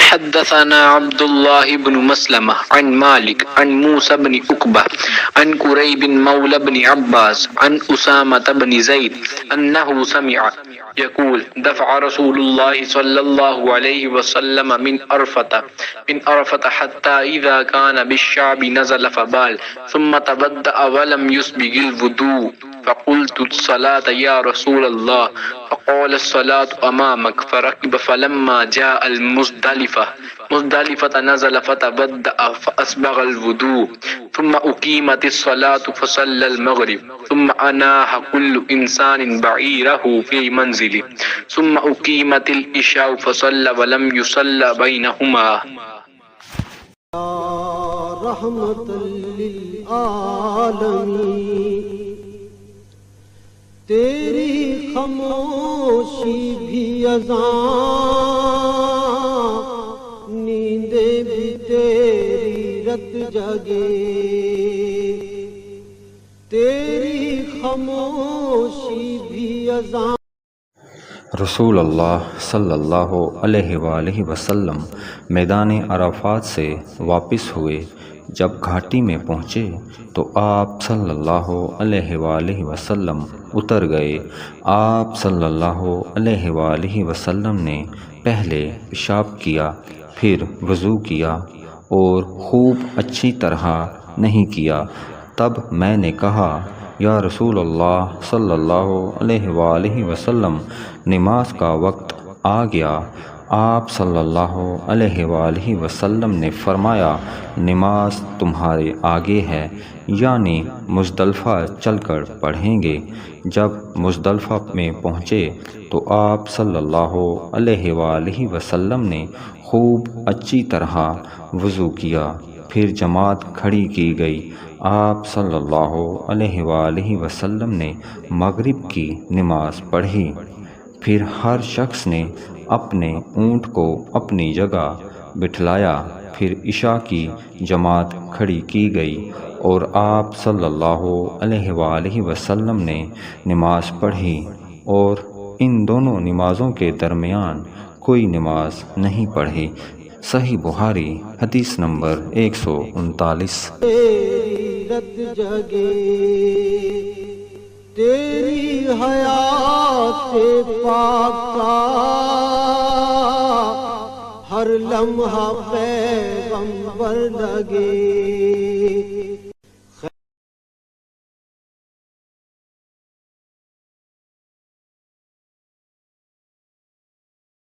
حدثنا عبد الله بن مسلمة عن مالك عن موسى بن عقبة عن كريب مولى بن عباس عن أسامة بن زيد أنه سمع يقول دفع رسول الله صلى الله عليه وسلم من عرفة حتى إذا كان بالشعب نزل فبال ثم تبدأ ولم يسبغ الوضوء فقلت الصلاة يا رسول الله فقال الصلاة أمامك فركب فلما جاء مزدلفة نزل فتبدأ فأسبغ الوضوء ثم أقيمت الصلاة فصلى المغرب ثم أناح كل إنسان بعيره في منزله ثم أقيمت العشاء فصلى ولم يصلى بينهما. رحمت للعالمین تیری خاموشی بھی اذان نیندیں بھی تیری رت جگے تیری خاموشی بھی اذان. رسول اللہ صلی اللہ علیہ وآلہ وسلم میدان عرفات سے واپس ہوئے. جب گھاٹی میں پہنچے تو آپ صلی اللہ علیہ وآلہ وسلم اتر گئے. آپ صلی اللہ علیہ وآلہ وسلم نے پہلے پیشاب کیا، پھر وضو کیا اور خوب اچھی طرح نہیں کیا. تب میں نے کہا یا رسول اللہ صلی اللہ علیہ وآلہ وسلم نماز کا وقت آ گیا. آپ صلی اللہ علیہ وآلہ وسلم نے فرمایا نماز تمہارے آگے ہے، یعنی مزدلفہ چل کر پڑھیں گے. جب مزدلفہ میں پہنچے تو آپ صلی اللہ علیہ وآلہ وسلم نے خوب اچھی طرح وضو کیا، پھر جماعت کھڑی کی گئی. آپ صلی اللہ علیہ وآلہ وسلم نے مغرب کی نماز پڑھی، پھر ہر شخص نے اپنے اونٹ کو اپنی جگہ بٹھلایا، پھر عشاء کی جماعت کھڑی کی گئی اور آپ صلی اللہ علیہ وآلہ وسلم نے نماز پڑھی اور ان دونوں نمازوں کے درمیان کوئی نماز نہیں پڑھی. صحیح بخاری حدیث نمبر 139. تیری رت جگے تیری حیات پاک کا ہر لمحہ پیغمبر لگے.